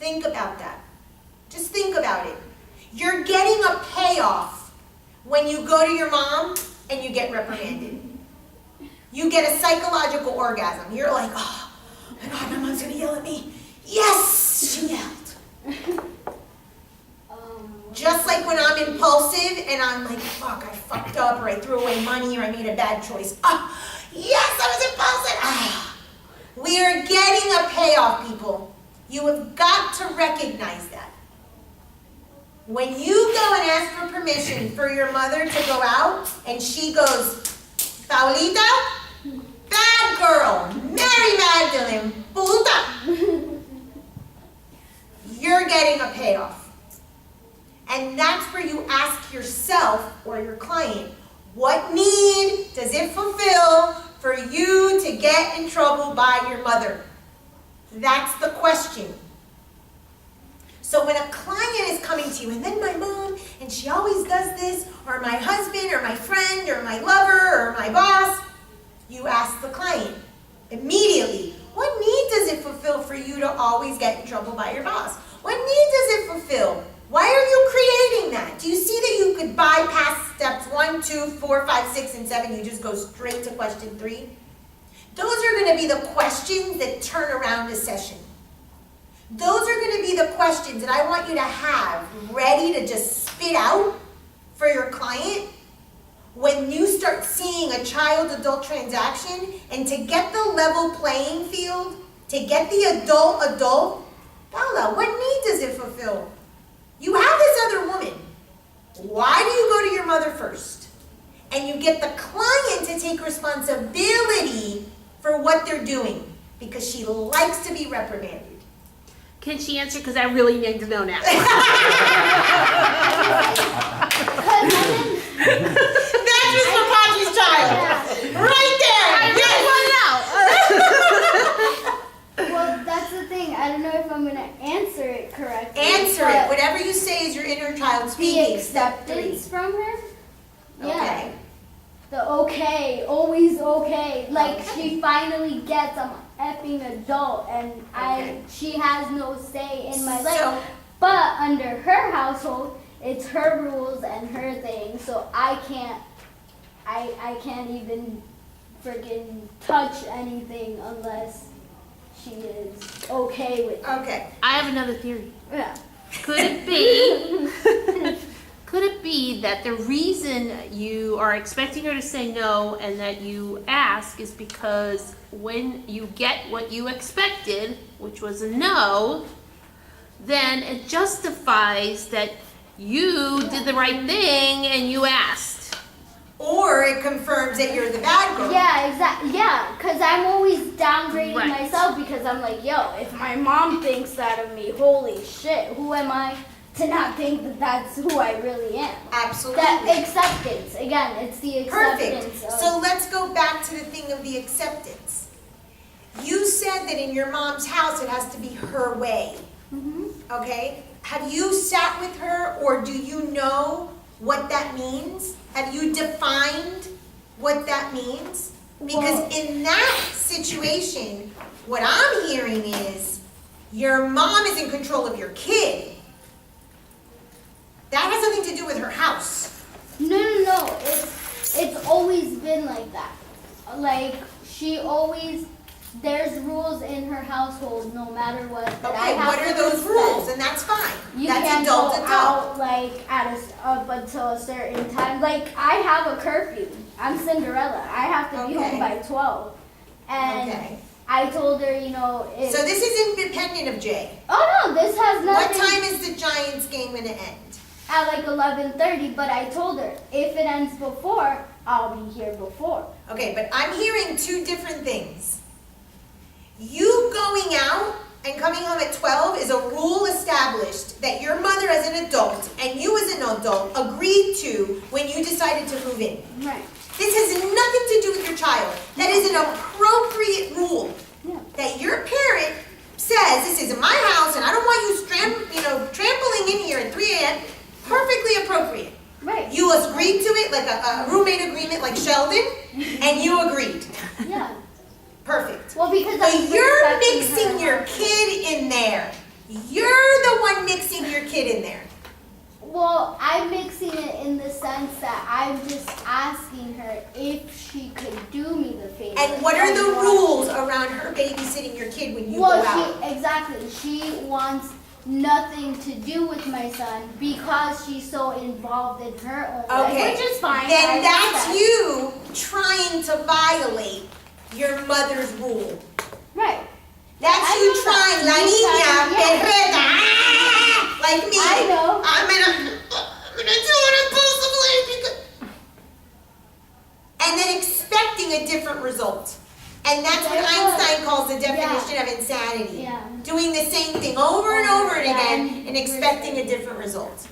Think about that. Just think about it. You're getting a payoff when you go to your mom and you get reprimanded. You get a psychological orgasm. You're like, oh my God, my mom's gonna yell at me. Yes, she yelled. Just like when I'm impulsive and I'm like, fuck, I fucked up, or I threw away money, or I made a bad choice. Ah, yes, I was impulsive. Ah. We are getting a payoff, people. You have got to recognize that. When you go and ask for permission for your mother to go out, and she goes, Paulita, bad girl, Mary Magdalene, puta. You're getting a payoff. And that's where you ask yourself or your client, what need does it fulfill for you to get in trouble by your mother? That's the question. So when a client is coming to you, and then my mom, and she always does this, or my husband, or my friend, or my lover, or my boss, you ask the client immediately, what need does it fulfill for you to always get in trouble by your boss? What need does it fulfill? Why are you creating that? Do you see that you could bypass steps 1, 2, 4, 5, 6, and 7? You just go straight to question 3. Those are going to be the questions that turn around a session. Those are going to be the questions that I want you to have ready to just spit out for your client when you start seeing a child-adult transaction, and to get the level playing field, to get the adult, Paula, what need does it fulfill? You have this other woman. Why do you go to your mother first? And you get the client to take responsibility for what they're doing because she likes to be reprimanded. Can she answer? Because I really need to know now. That's Miss Papachi's child. Right there. Well, that's the thing. I don't know if I'm going to answer it correctly. Answer it. Whatever you say is your inner child speaking. The acceptance from her? Yeah. Okay. The okay, always okay. Like, Okay. she finally gets I'm an effing adult, and Okay. she has no say in my life. So- But under her household, it's her rules and her thing, so I can't even freaking touch anything unless she is okay with it. Okay. I have another theory. Yeah. Could it be that the reason you are expecting her to say no and that you ask is because when you get what you expected, which was a no, then it justifies that you did the right thing and you asked. Or it confirms that you're the bad girl. Yeah, exactly. Yeah, because I'm always downgrading Right. myself because I'm like, yo, if my mom thinks that of me, holy shit, who am I to not think that that's who I really am? Absolutely. That acceptance. Again, it's the acceptance. Perfect. So let's go back to the thing of the acceptance. You said that in your mom's house it has to be her way. Okay? Have you sat with her, or do you know what that means? Have you defined what that means? Because in that situation, what I'm hearing is your mom is in control of your kid. That has nothing to do with her house. No. It's always been like that. Like, she always, there's rules in her household no matter what. that I Okay, have what to are those respect. rules? And that's fine. You That's can't adult go adult. out like up until a certain time. Like, I have a curfew. I'm Cinderella. I have to be Okay. home by 12. And Okay. I told her, you know, if, So this is independent of Jay. oh no, this has What nothing time is the Giants game gonna end? at like 11:30. But I told her if it ends before, I'll be here before. Okay, but I'm hearing two different things. You going out and coming home at 12 is a rule established that your mother as an adult and you as an adult agreed to when you decided to move in. Right. This has nothing to do with your child. That is an appropriate rule. Yeah. That your parent says, this is my house and I don't want you trampling in here at 3 a.m. Perfectly appropriate. Right. You agreed to it like a roommate agreement like Sheldon, and you agreed. Yeah. Perfect. Well, because But I'm you're respecting mixing her your household. kid in there. You're the one mixing your kid in there. Well, I'm mixing it in the sense that I'm just asking her if she could do me the favor. And what are the rules around her babysitting your kid when you go out? Well, exactly. She wants nothing to do with my son because she's so involved in her own Okay. life, which is fine. Then I that's respect. you trying to violate your mother's rule. Right. That's I you know trying, that. la You niña, trying, perreta, like me. I know. I'm gonna do it impulsively because... And then expecting a different result. And that's what Einstein calls the definition of insanity. Yeah. Doing the same thing over and over and Yeah. again and expecting a different result.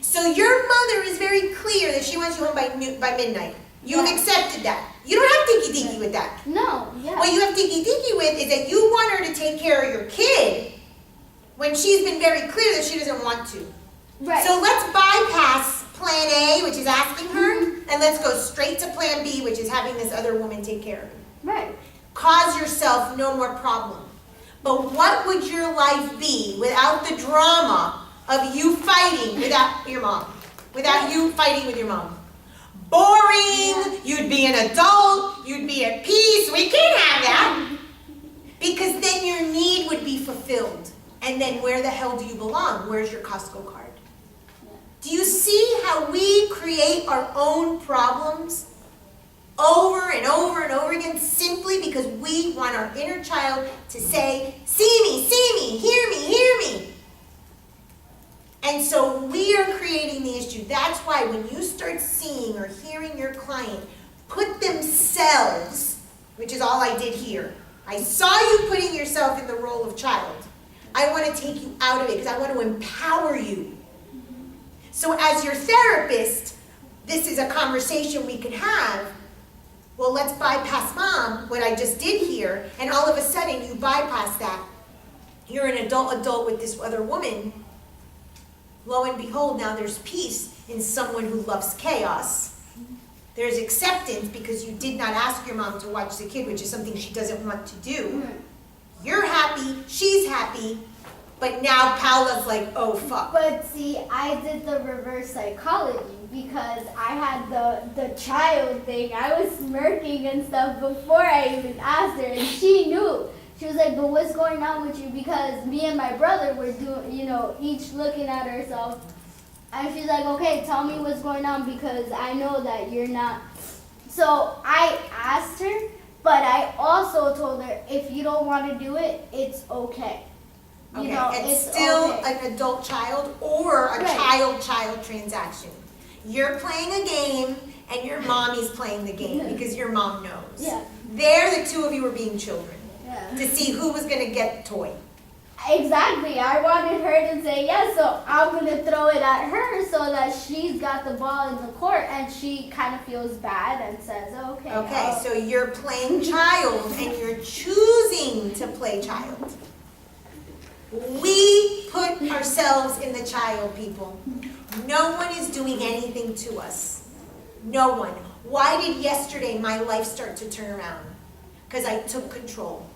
So your mother is very clear that she wants you home by midnight. You've Yeah. accepted that. You don't have tiki-tiki with that. No, yeah. What you have tiki-tiki with is that you want her to take care of your kid when she's been very clear that she doesn't want to. Right. So let's bypass plan A, which is asking her, and let's go straight to plan B, which is having this other woman take care of you. Right. Cause yourself no more problem. But what would your life be without the drama of you fighting without your mom? Without you fighting with your mom? Boring, you'd be an adult, you'd be at peace. We can't have that. Because then your need would be fulfilled. And then where the hell do you belong? Where's your Costco card? Do you see how we create our own problems over and over and over again simply because we want our inner child to say, see me, hear me. And so we are creating the issue. That's why when you start seeing or hearing your client put themselves, which is all I did here, I saw you putting yourself in the role of child. I want to take you out of it because I want to empower you. So as your therapist, this is a conversation we could have. Well, let's bypass mom, what I just did here, and all of a sudden you bypass that. You're an adult with this other woman. Lo and behold, now there's peace in someone who loves chaos. There's acceptance because you did not ask your mom to watch the kid, which is something she doesn't want to do. You're happy, she's happy, but now Paula's like, oh fuck. But see, I did the reverse psychology because I had the child thing. I was smirking and stuff before I even asked her, and she knew. She was like, but what's going on with you? Because me and my brother were doing, each looking at ourselves. And she's like, okay, tell me what's going on because I know that you're not. So I asked her, but I also told her, if you don't want to do it, it's okay. Okay, It's it's still okay. an adult child or a Right. child-child transaction. You're playing a game and your mommy's playing the game because your mom knows. Yeah. There, the two of you were being children Yeah. to see who was going to get the toy. Exactly. I wanted her to say yes, so I'm going to throw it at her so that she's got the ball in the court and she kind of feels bad and says, okay. Okay, so you're playing child and you're choosing to play child. We put ourselves in the child, people. No one is doing anything to us. No one. Why did yesterday my life start to turn around? Because I took control.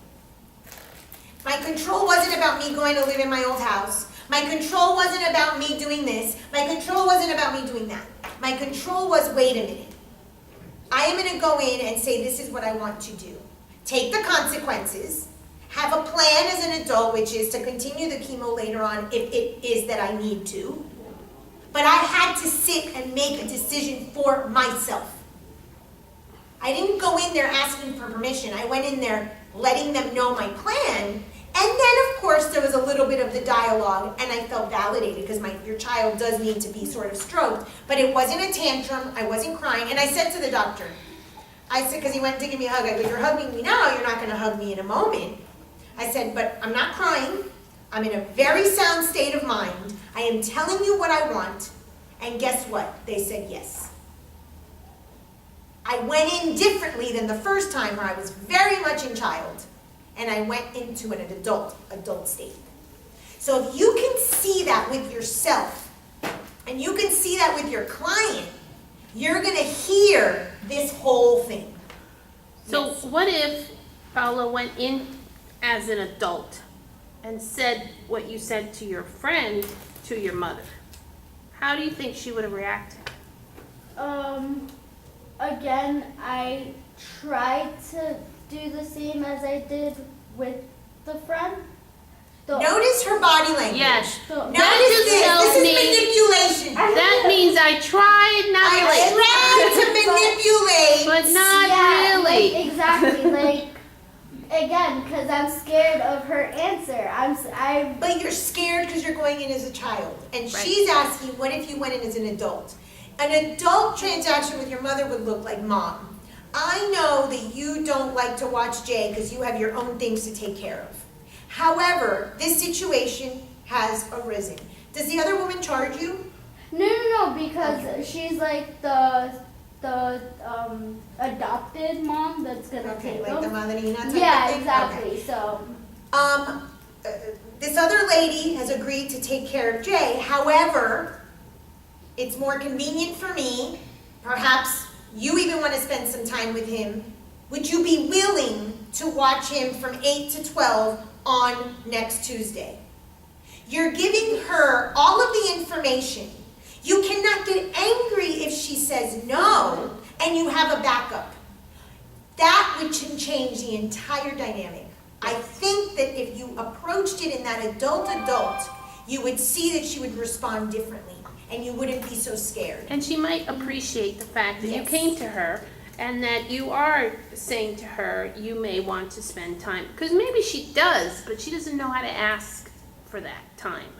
My control wasn't about me going to live in my old house. My control wasn't about me doing this. My control wasn't about me doing that. My control was, wait a minute. I am going to go in and say, this is what I want to do. Take the consequences. Have a plan as an adult, which is to continue the chemo later on if it is that I need to. But I had to sit and make a decision for myself. I didn't go in there asking for permission. I went in there letting them know my plan. And then, of course, there was a little bit of the dialogue, and I felt validated because your child does need to be sort of stroked. But it wasn't a tantrum. I wasn't crying. And I said to the doctor, I said, because he went to give me a hug, I go, you're hugging me now, you're not going to hug me in a moment. I said, but I'm not crying. I'm in a very sound state of mind. I am telling you what I want. And guess what? They said yes. I went in differently than the first time where I was very much in child. And I went into an adult state. So if you can see that with yourself, and you can see that with your client, you're going to hear this whole thing. So what if Paula went in as an adult and said what you said to your friend to your mother, how do you think she would have reacted? Again, I tried to do the same as I did with the friend. Notice her body language. Yes. Notice That just this. tells This is me- manipulation. That means I tried, not I really. tried to manipulate. But not Yeah, really. like, exactly. Like, again, because I'm scared of her answer. I But you're scared because you're going in as a child. And Right. she's asking, what if you went in as an adult? An adult transaction with your mother would look like, Mom, I know that you don't like to watch Jay because you have your own things to take care of. However, this situation has arisen. Does the other woman charge you? no, because she's like the adopted mom that's gonna Okay, take like the them. Madrina type of Yeah, thing? exactly. Okay. So Uh, this other lady has agreed to take care of Jay. However, it's more convenient for me. Perhaps you even want to spend some time with him. Would you be willing to watch him from 8 to 12 on next Tuesday? You're giving her all of the information. You cannot get angry if she says no and you have a backup. That would change the entire dynamic. I think that if you approached it in that adult, you would see that she would respond differently and you wouldn't be so scared. And she might appreciate the fact that you Yes. came to her and that you are saying to her, you may want to spend time. Because maybe she does, but she doesn't know how to ask for that time.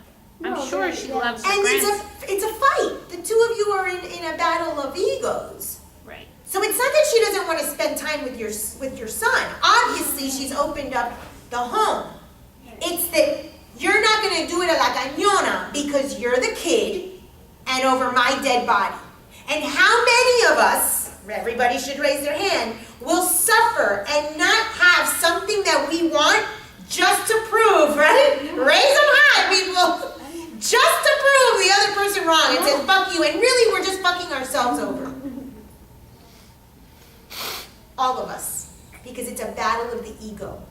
I'm No, sure right, she yeah. loves her And grandson. it's a fight. The two of you are in a battle of egos. Right. So it's not that she doesn't want to spend time with your son. Obviously, she's opened up the home. It's that you're not going to do it a la cañona because you're the kid and over my dead body. And how many of us, everybody should raise their hand, will suffer and not have something that we want just to prove, right? Raise them high, people. Just to prove the other person wrong and say, fuck you. And really, we're just fucking ourselves over. All of us. Because it's a battle of the ego.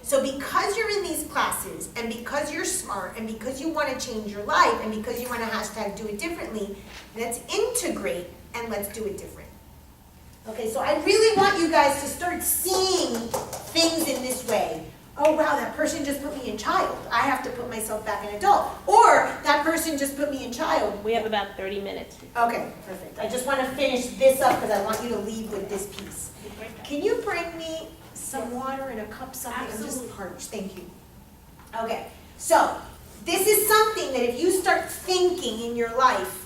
So because you're in these classes, and because you're smart, and because you want to change your life, and because you want to hashtag do it differently, let's integrate and let's do it different. Okay, so I really want you guys to start seeing things in this way. Oh wow, that person just put me in child. I have to put myself back in adult. Or that person just put me in child. We have about 30 minutes. Okay, perfect. I just want to finish this up because I want you to leave with this piece. Can you bring me some water in a cup, something? I'm just parched, thank you. Okay, so this is something that if you start thinking in your life,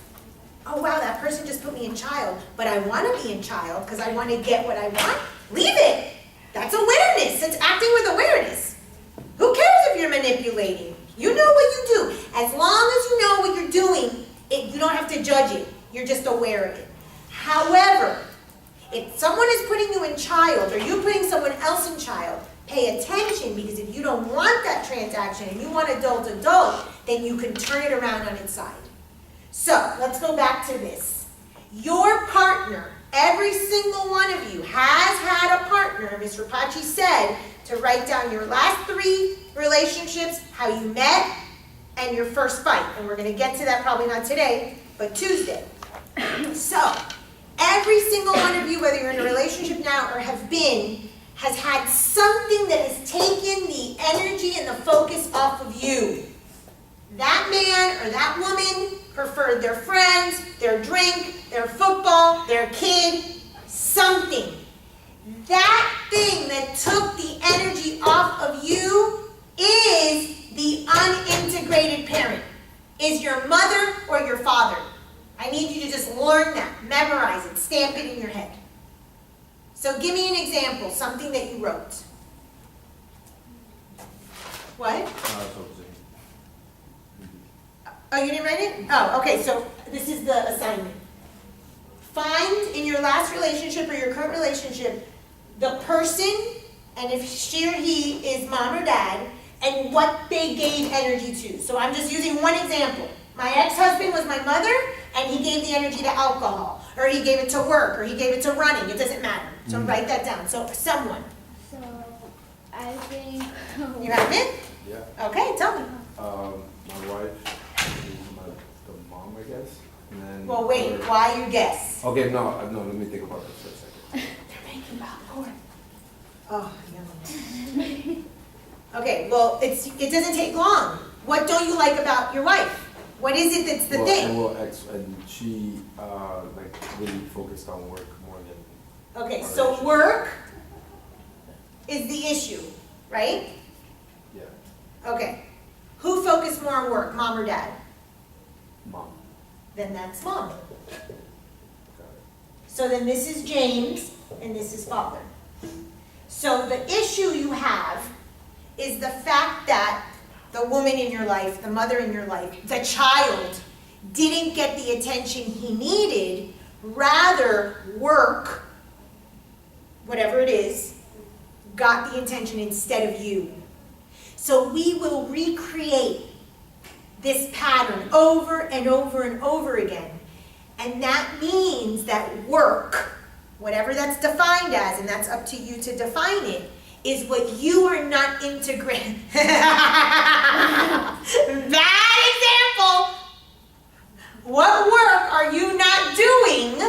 oh wow, that person just put me in child, but I want to be in child because I want to get what I want, leave it. That's awareness, it's acting with awareness. Who cares if you're manipulating? You know what you do. As long as you know what you're doing, you don't have to judge it. You're just aware of it. However, if someone is putting you in child or you're putting someone else in child, pay attention because if you don't want that transaction and you want adult, then you can turn it around on its side. So let's go back to this. Your partner, every single one of you has had a partner, Ms. Rapace said, to write down your last 3 relationships, how you met, and your first fight. And we're going to get to that probably not today, but Tuesday. So, every single one of you, whether you're in a relationship now or have been, has had something that has taken the energy and the focus off of you. That man or that woman preferred their friends, their drink, their football, their kid, something. That thing that took the energy off of you is the unintegrated parent. Is your mother or your father. I need you to just learn that, memorize it, stamp it in your head. So give me an example, something that you wrote. What? Oh, you didn't write it? Oh, okay, so this is the assignment. Find in your last relationship or your current relationship the person, and if she or he is mom or dad, and what they gave energy to. So I'm just using one example. My ex-husband was my mother, and he gave the energy to alcohol, or he gave it to work, or he gave it to running. It doesn't matter. So write that down. So someone. So I think You have it? Yeah. Okay, tell me. My wife is the mom, I guess. And then Well, wait, why you guess? Okay, no, let me think about this for a second. They're making popcorn. Oh, yummy. Okay, well, it doesn't take long. What don't you like about your wife? What is it that's the thing? And she like really focused on work more than. Okay, so work is the issue, right? Yeah. Okay. Who focused more on work, mom or dad? Mom. Then that's mom. Got it. So then this is James, and this is father. So the issue you have is the fact that the woman in your life, the mother in your life, the child didn't get the attention he needed, rather work, whatever it is, got the attention instead of you. So we will recreate this pattern over and over and over again. And that means that work, whatever that's defined as, and that's up to you to define it, is what you are not integrating. Bad example. What work are you not doing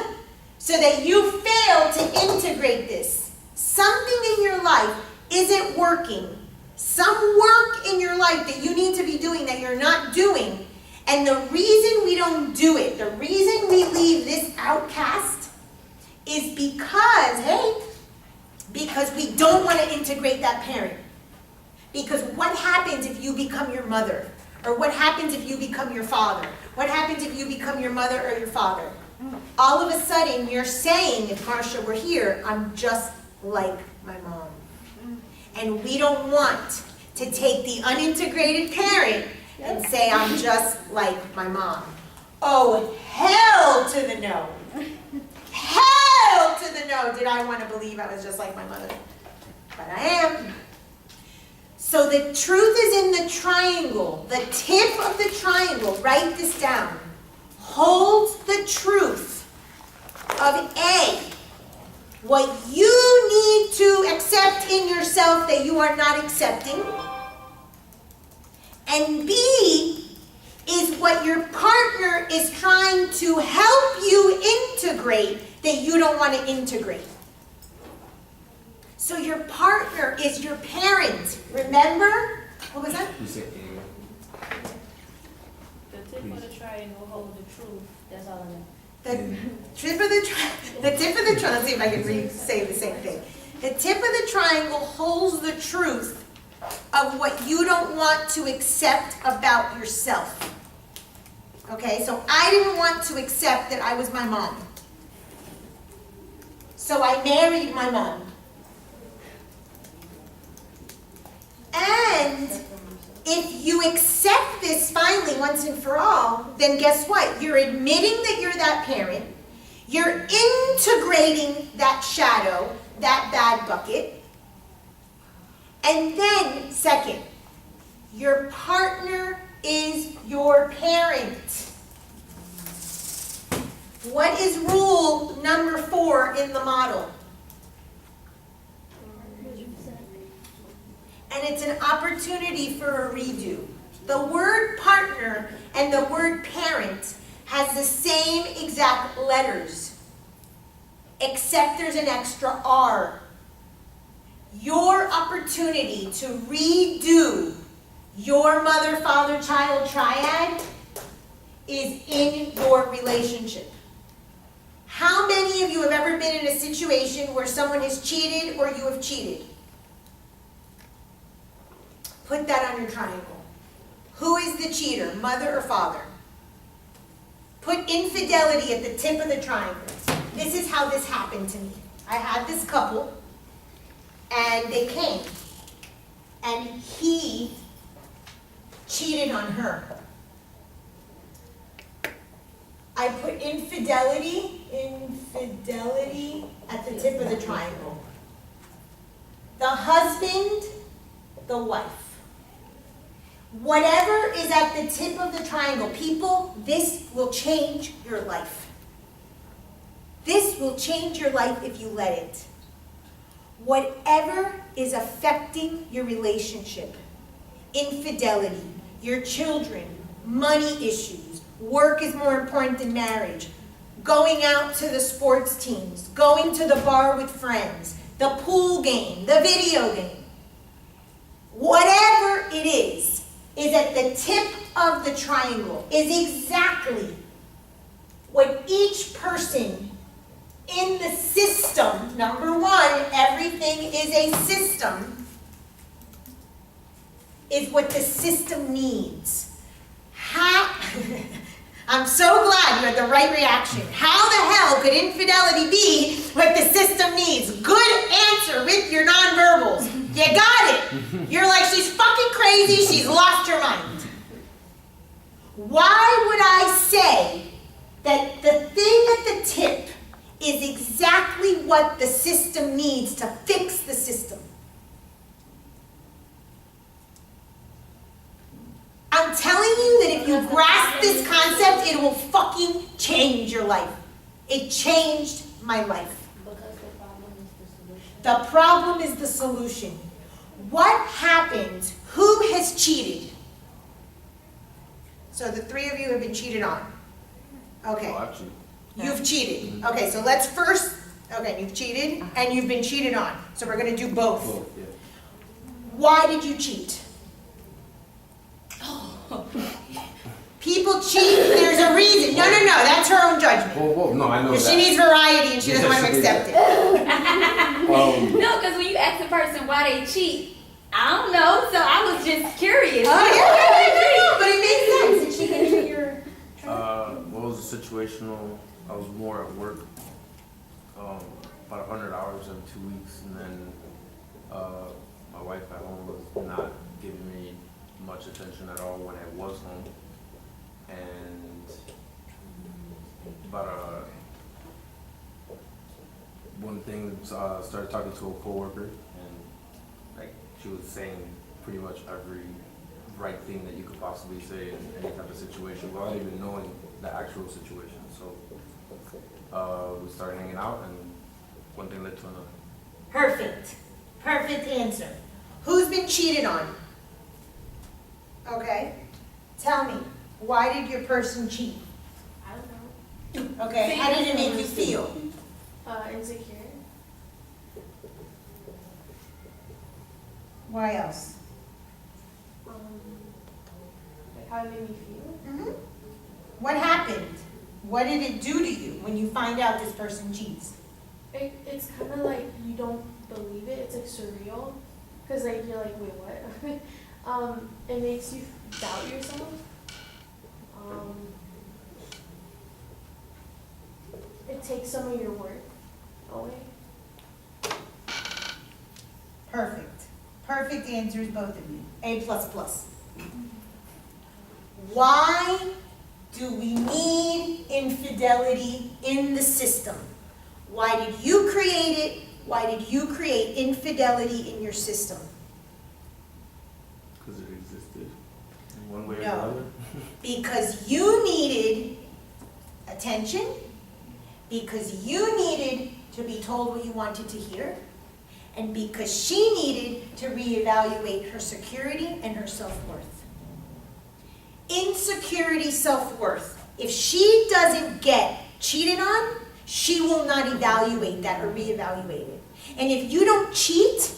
so that you fail to integrate this? Something in your life isn't working. Some work in your life that you need to be doing that you're not doing. And the reason we don't do it, the reason we leave this outcast is because we don't want to integrate that parent. Because what happens if you become your mother? Or what happens if you become your father? What happens if you become your mother or your father? All of a sudden you're saying, if Marsha were here, I'm just like my mom. And we don't want to take the unintegrated parent and say, I'm just like my mom. Oh, hell to the no. Hell to the no, did I want to believe I was just like my mother. But I am. So the truth is in the triangle. The tip of the triangle, write this down, holds the truth of A, what you need to accept in yourself that you are not accepting, and B is what your partner is trying to help you integrate that you don't want to integrate. So your partner is your parent. Remember? What was that? You said The tip of the triangle hold the truth. That's all I know. The tip of the triangle, let's see if I can say the same thing. The tip of the triangle holds the truth of what you don't want to accept about yourself. Okay, so I didn't want to accept that I was my mom. So I married my mom. And if you accept this finally once and for all, then guess what? You're admitting that you're that parent. You're integrating that shadow, that bad bucket. And then, second, your partner is your parent. What is rule number 4 in the model? And it's an opportunity for a redo. The word partner and the word parent has the same exact letters, except there's an extra R. Your opportunity to redo your mother, father, child triad is in your relationship. How many of you have ever been in a situation where someone has cheated or you have cheated? Put that on your triangle. Who is the cheater, mother or father? Put infidelity at the tip of the triangle. This is how this happened to me. I had this couple, and they came, and he cheated on her. I put infidelity at the tip of the triangle. The husband, the wife. Whatever is at the tip of the triangle, people, this will change your life. This will change your life if you let it. Whatever is affecting your relationship, infidelity, your children, money issues, work is more important than marriage, going out to the sports teams, going to the bar with friends, the pool game, the video game, whatever it is at the tip of the triangle, is exactly what each person in the system, number one, everything is a system, is what the system needs. How, I'm so glad you had the right reaction. How the hell could infidelity be what the system needs? Good answer with your nonverbals. You got it. You're like, she's fucking crazy, she's lost her mind. Why would I say that the thing at the tip is exactly what the system needs to fix the system? I'm telling you that if you grasp this concept, it will fucking change your life. It changed my life. Because the problem is the solution. The problem is the solution. What happens? Who has cheated? So the three of you have been cheated on. Okay. Oh, actually, You've cheated. Okay, so let's first, okay, you've cheated and you've been cheated on. So we're gonna do both. both, yeah. Why did you cheat? People cheat, there's a reason. No, that's her own judgment. Whoa, no, I know Because that. she needs variety and she doesn't want to accept it. No, because when you ask the person why they cheat, I don't know, so I was just curious. Oh, yeah, but it makes sense. Did she get to your What was the situational? I was more at work, about 100 hours in 2 weeks, and then my wife at home was not giving me much attention at all when I was home, and about one thing, started talking to a coworker, and like she was saying pretty much every right thing that you could possibly say in any type of situation without even knowing the actual situation. So we started hanging out, and one thing led to another. Perfect answer. Who's been cheated on? Okay, tell me, why did your person cheat? I don't know. Okay, how did it make you feel? Insecure. Why else? Like how it made me feel. What happened? What did it do to you when you find out this person cheats? It's kind of like you don't believe it. It's like surreal, cause like you're like, wait, what? It makes you doubt yourself. It takes some of your work away. Perfect answers, both of you. A++. Why do we need infidelity in the system? Why did you create it? Why did you create infidelity in your system? Because it existed in one way or No. another. Because you needed attention, because you needed to be told what you wanted to hear, and because she needed to reevaluate her security and her self-worth. Insecurity, self-worth. If she doesn't get cheated on, she will not evaluate that or reevaluate it. And if you don't cheat,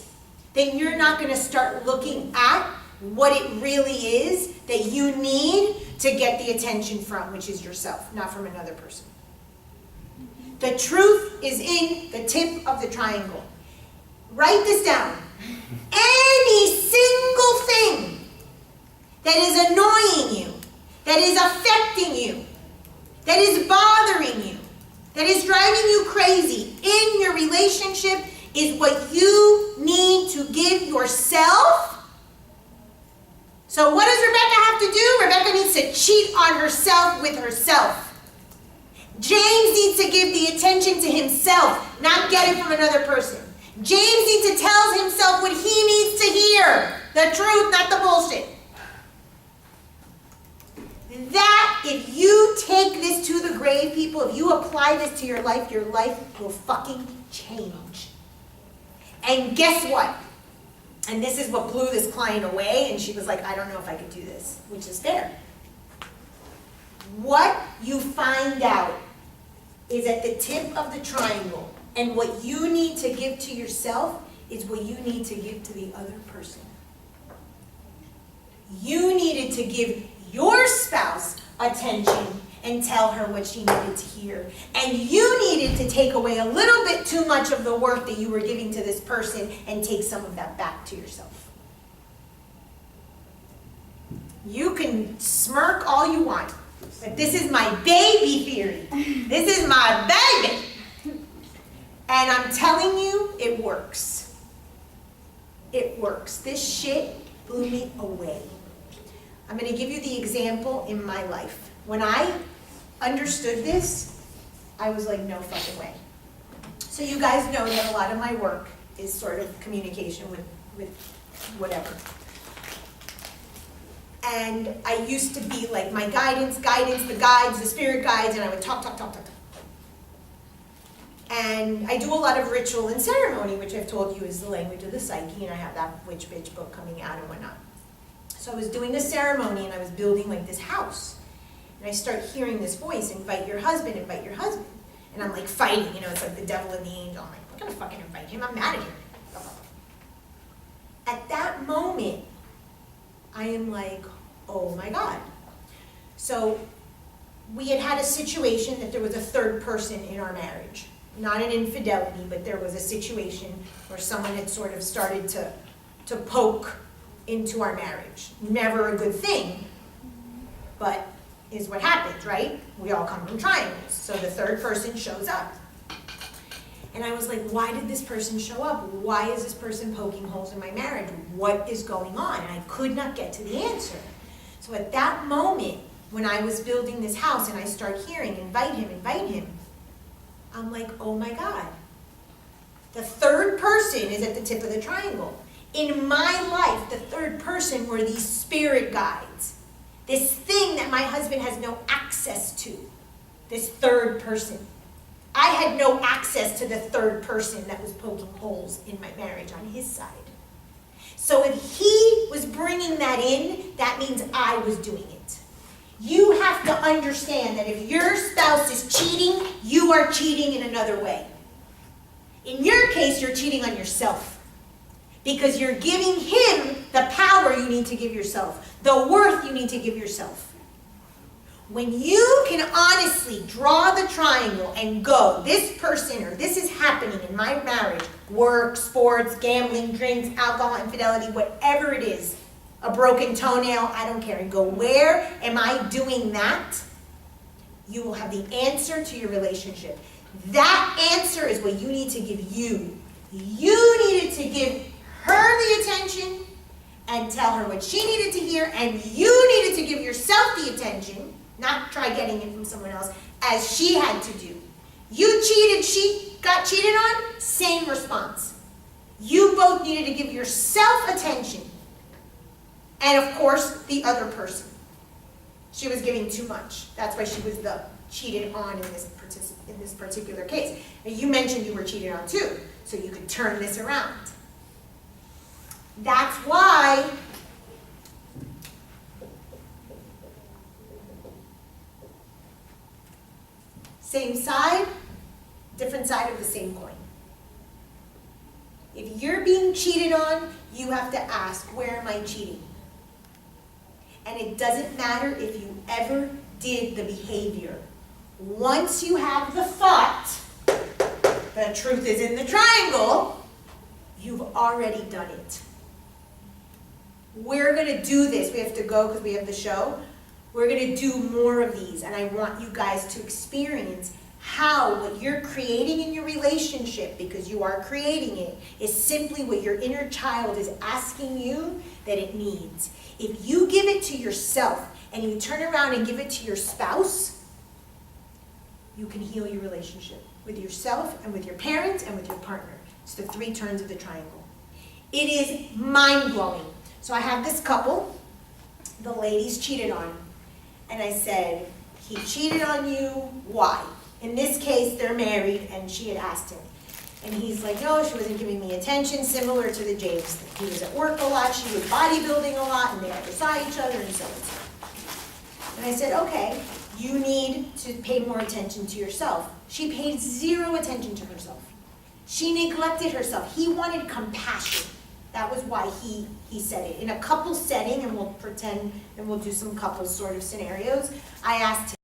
then you're not going to start looking at what it really is that you need to get the attention from, which is yourself, not from another person. The truth is in the tip of the triangle. Write this down. Any single thing that is annoying you, that is affecting you, that is bothering you, that is driving you crazy in your relationship is what you need to give yourself. So what does Rebecca have to do? Rebecca needs to cheat on herself with herself. James needs to give the attention to himself, not get it from another person. James needs to tell himself what he needs to hear. The truth, not the bullshit. That, if you take this to the grave, people, if you apply this to your life will fucking change. And guess what? And this is what blew this client away, and she was like, I don't know if I could do this, which is fair. What you find out is at the tip of the triangle, and what you need to give to yourself is what you need to give to the other person. You needed to give your spouse attention and tell her what she needed to hear. And you needed to take away a little bit too much of the worth that you were giving to this person and take some of that back to yourself. You can smirk all you want, but this is my baby theory. This is my baby. And I'm telling you, it works. It works. This shit blew me away. I'm going to give you the example in my life. When I understood this, I was like, no fucking way. So you guys know that a lot of my work is sort of communication with whatever. And I used to be like my guidance, the guides, the spirit guides, and I would talk. And I do a lot of ritual and ceremony, which I've told you is the language of the psyche, and I have that Witch Bitch book coming out and whatnot. So I was doing a ceremony, and I was building like this house. And I start hearing this voice, invite your husband. And I'm like fighting, it's like the devil and the angel. I'm like, I'm not gonna fucking invite him, I'm mad at him. At that moment, I am like, oh my God. So we had a situation that there was a third person in our marriage. Not an infidelity, but there was a situation where someone had sort of started to poke into our marriage. Never a good thing, but is what happens, right? We all come from triangles. So the third person shows up. And I was like, why did this person show up? Why is this person poking holes in my marriage? What is going on? And I could not get to the answer. So at that moment, when I was building this house and I start hearing, invite him, I'm like, oh my God. The third person is at the tip of the triangle. In my life, the third person were these spirit guides. This thing that my husband has no access to. This third person. I had no access to the third person that was poking holes in my marriage on his side. So if he was bringing that in, that means I was doing it. You have to understand that if your spouse is cheating, you are cheating in another way. In your case, you're cheating on yourself. Because you're giving him the power you need to give yourself, the worth you need to give yourself. When you can honestly draw the triangle and go, this person or this is happening in my marriage, work, sports, gambling, drinks, alcohol, infidelity, whatever it is, a broken toenail, I don't care, and go, where am I doing that? You will have the answer to your relationship. That answer is what you need to give you. You needed to give her the attention and tell her what she needed to hear, and you needed to give yourself the attention, not try getting it from someone else, as she had to do. You cheated, she got cheated on, same response. You both needed to give yourself attention, and of course, the other person. She was giving too much. That's why she was the cheated on in this particular case. And you mentioned you were cheated on too, so you could turn this around. That's why same side, different side of the same coin. If you're being cheated on, you have to ask, where am I cheating? And it doesn't matter if you ever did the behavior. Once you have the thought, the truth is in the triangle, you've already done it. We're going to do this. We have to go because we have the show. We're going to do more of these, and I want you guys to experience how what you're creating in your relationship, because you are creating it, is simply what your inner child is asking you that it needs. If you give it to yourself and you turn around and give it to your spouse, you can heal your relationship with yourself and with your parents and with your partner. It's the 3 turns of the triangle. It is mind-blowing. So I have this couple, the lady's cheated on, and I said, he cheated on you, why? In this case, they're married, and she had asked him. And he's like, no, she wasn't giving me attention, similar to the James thing. He was at work a lot, she was bodybuilding a lot, and they never saw each other, and so and so. And I said, okay, you need to pay more attention to yourself. She paid zero attention to herself. She neglected herself. He wanted compassion. That was why he said it. In a couple setting, and we'll pretend, and we'll do some couple sort of scenarios, I asked him,